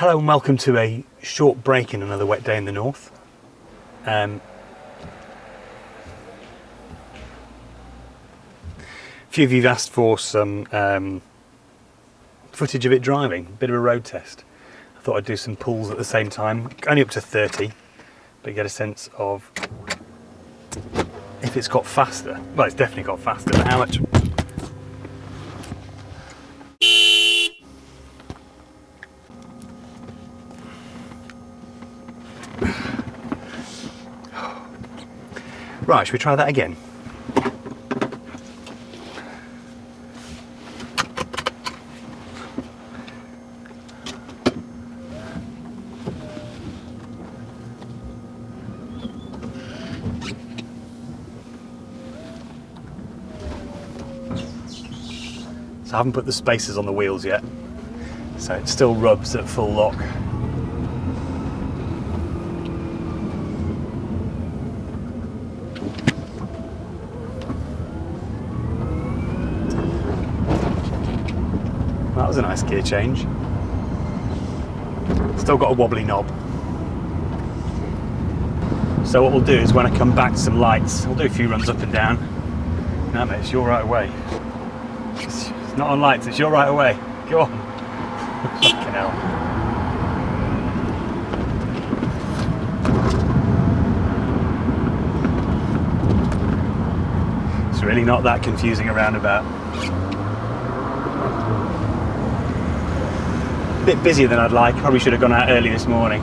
Hello and welcome to a short break in another wet day in the north. A few of you have asked for some footage of it driving, a bit of a road test. I thought I'd do some pulls at the same time, only up to 30, but you get a sense of if it's got faster. Well, it's definitely got faster, but how much? Right, should we try that again? So I haven't put the spacers on the wheels yet, so it still rubs at full lock. That was a nice gear change. Still got a wobbly knob. So what we'll do is when I come back to some lights, I'll do a few runs up and down. No mate, it's your right away. It's not on lights, it's your right away. Go on. Fucking hell. It's really not that confusing a roundabout. A bit busier than I'd like. Probably should have gone out early this morning,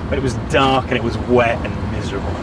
but it was dark and it was wet and miserable.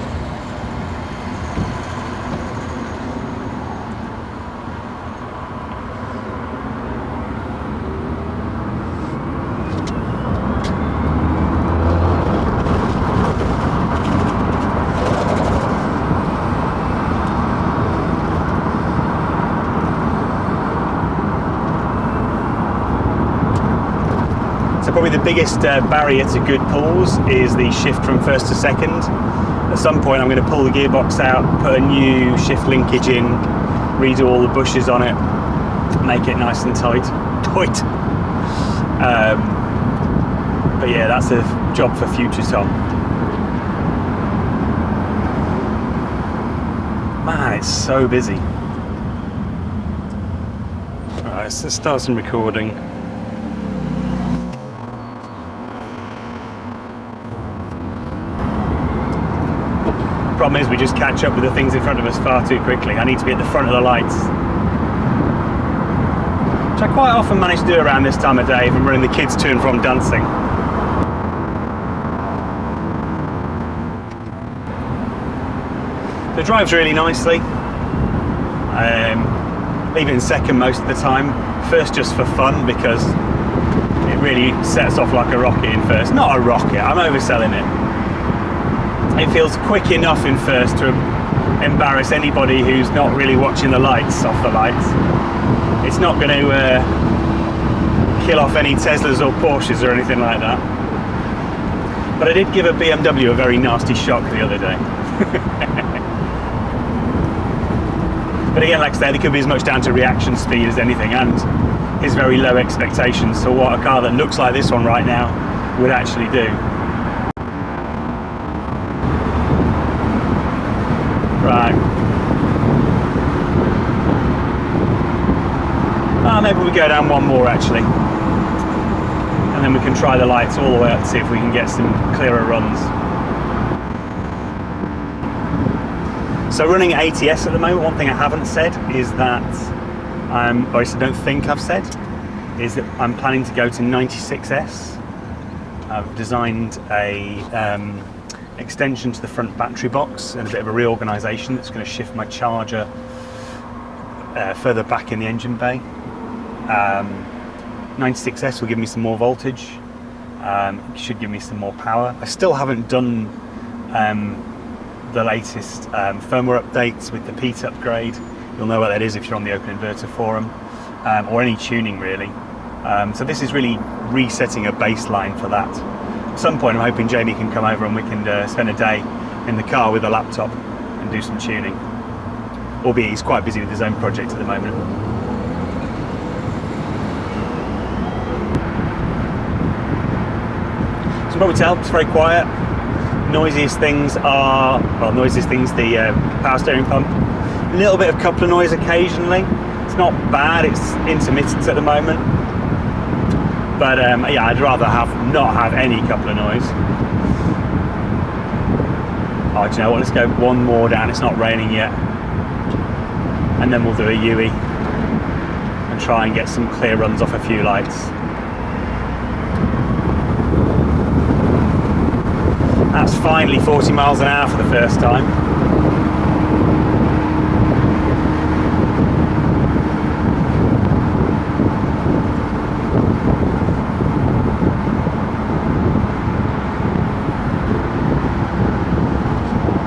Probably the biggest barrier to good pulls is the shift from first to second. At some point I'm going to pull the gearbox out, put a new shift linkage in, redo all the bushes on it, make it nice and tight. But yeah, that's a job for future Tom. Man, it's so busy. Alright, so let's start some recording. Problem is we just catch up with the things in front of us far too quickly. I need to be at the front of the lights, which I quite often manage to do around this time of day if I'm running the kids to and from dancing. So it drives really nicely. Leave it in second most of the time. First just for fun because it really sets off like a rocket in first. Not a rocket, I'm overselling it. It feels quick enough in first to embarrass anybody who's not really watching the lights off the lights. It's not going to kill off any Teslas or Porsches or anything like that. But I did give a BMW a very nasty shock the other day. But again, like I said, it could be as much down to reaction speed as anything and his very low expectations for what a car that looks like this one right now would actually do. Right. Maybe we go down one more actually. And then we can try the lights all the way up to see if we can get some clearer runs. So running at ATS at the moment, one thing I haven't said is that, or I don't think I've said, is that I'm planning to go to 96S. I've designed a extension to the front battery box and a bit of a reorganisation that's going to shift my charger further back in the engine bay. 96S will give me some more voltage, it should give me some more power. I still haven't done the latest firmware updates with the PEAT upgrade. You'll know what that is if you're on the Open Inverter forum, or any tuning really. So this is really resetting a baseline for that. At some point I'm hoping Jamie can come over and we can spend a day in the car with a laptop and do some tuning. Albeit he's quite busy with his own project at the moment. can probably tell it's very quiet. Noisiest things are, well, noisiest things, the power steering pump. A little bit of coupler noise occasionally. It's not bad, it's intermittent at the moment. But yeah, I'd rather not have any coupler noise. Oh, do you know what? Let's go one more down. It's not raining yet. And then we'll do a UE and try and get some clear runs off a few lights. That's finally 40 miles an hour for the first time.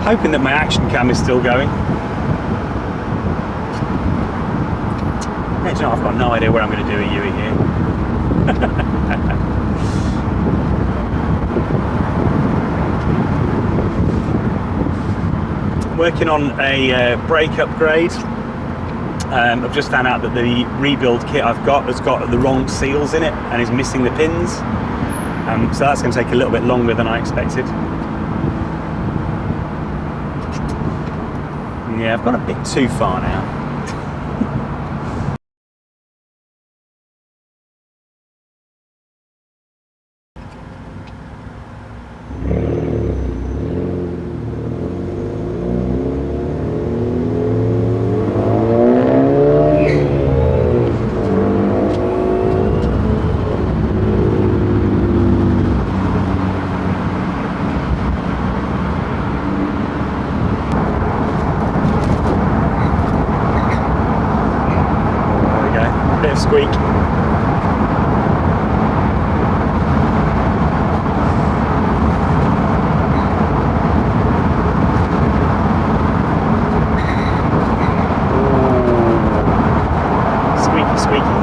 Hoping that my action cam is still going. Yeah, do you know, I've got no idea where I'm going to do a UE here. Working on a brake upgrade. I've just found out that the rebuild kit I've got has got the wrong seals in it and is missing the pins. So that's going to take a little bit longer than I expected. Yeah, I've gone a bit too far now. Squeak. Squeaky, squeaky.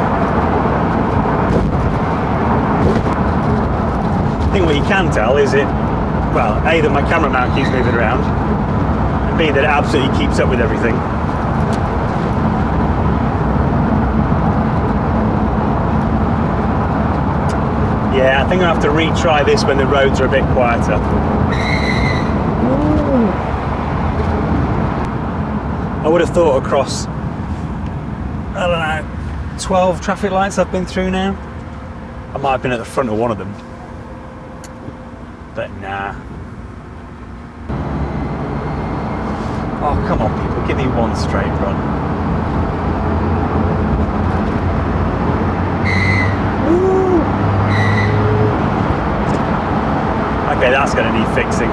I think what you can tell is well, A, that my camera mount keeps moving around, and B, that it absolutely keeps up with everything. Yeah, I think I'll have to retry this when the roads are a bit quieter. I would have thought across, I don't know, 12 traffic lights I've been through now. I might have been at the front of one of them. But nah. Oh, come on people, give me one straight run. Okay, that's going to need fixing.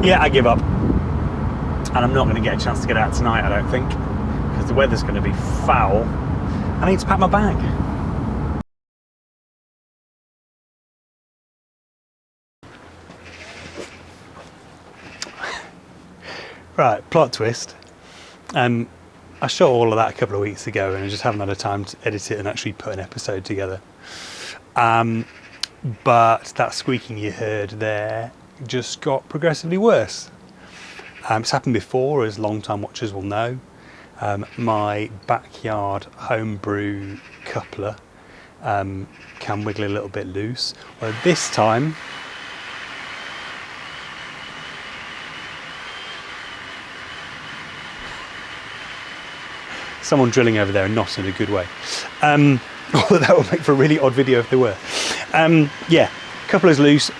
Yeah, I give up. And I'm not going to get a chance to get out tonight, I don't think, because the weather's going to be foul. I need to pack my bag. Right, plot twist. I shot all of that a couple of weeks ago and I just haven't had a time to edit it and actually put an episode together. But that squeaking you heard there just got progressively worse. It's happened before, as long-time watchers will know. My backyard homebrew coupler can wiggle a little bit loose. Well, this time, someone drilling over there and not in a good way. Although that would make for a really odd video if there were. Yeah, coupler's loose.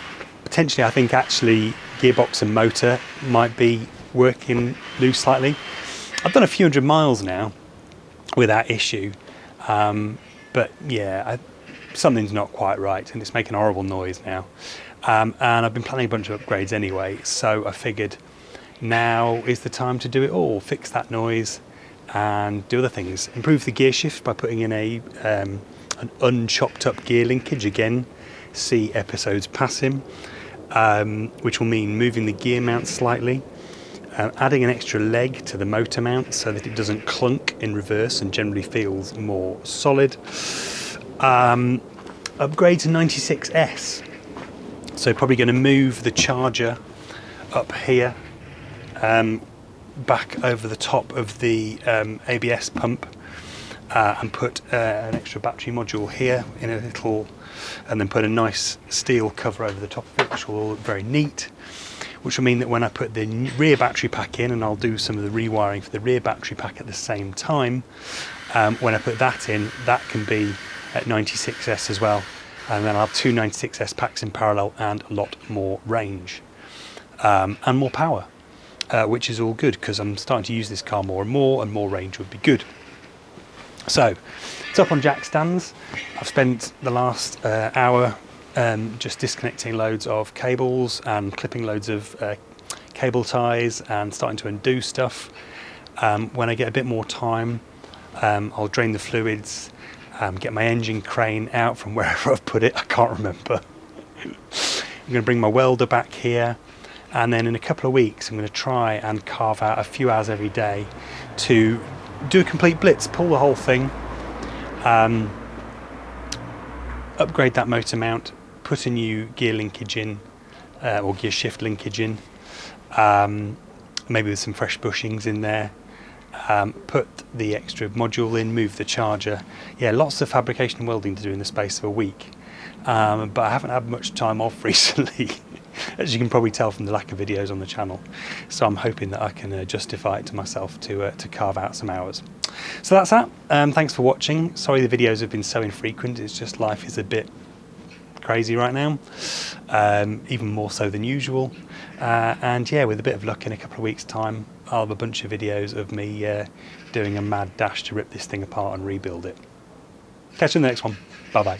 Potentially, I think actually gearbox and motor might be working loose slightly. I've done a few hundred miles now without issue. But yeah, something's not quite right and it's making a horrible noise now. And I've been planning a bunch of upgrades anyway. So I figured now is the time to do it all. Fix that noise and do other things. Improve the gear shift by putting in an unchopped up gear linkage. Again, see episodes past him, which will mean moving the gear mount slightly, adding an extra leg to the motor mount so that it doesn't clunk in reverse and generally feels more solid. Upgrade to 96S. So probably going to move the charger up here. back over the top of the ABS pump and put an extra battery module here in a little, and then put a nice steel cover over the top of it, which will look very neat, which will mean that when I put the rear battery pack in, and I'll do some of the rewiring for the rear battery pack at the same time, when I put that in, that can be at 96S as well, and then I'll have two 96S packs in parallel and a lot more range and more power, which is all good because I'm starting to use this car more and more range would be good. So it's up on jack stands. I've spent the last hour just disconnecting loads of cables and clipping loads of cable ties and starting to undo stuff. When I get a bit more time, I'll drain the fluids, get my engine crane out from wherever I've put it, I can't remember. I'm going to bring my welder back here, and then in a couple of weeks I'm going to try and carve out a few hours every day to do a complete blitz, pull the whole thing, upgrade that motor mount, put a new gear linkage in, or gear shift linkage in, maybe with some fresh bushings in there, put the extra module in, move the charger. Yeah, lots of fabrication and welding to do in the space of a week, but I haven't had much time off recently, as you can probably tell from the lack of videos on the channel, so I'm hoping that I can justify it to myself to carve out some hours. So that's that. Thanks for watching. Sorry the videos have been so infrequent, it's just life is a bit crazy right now, even more so than usual, and yeah, with a bit of luck in a couple of weeks time I'll have a bunch of videos of me doing a mad dash to rip this thing apart and rebuild it. Catch you in the next one. Bye bye.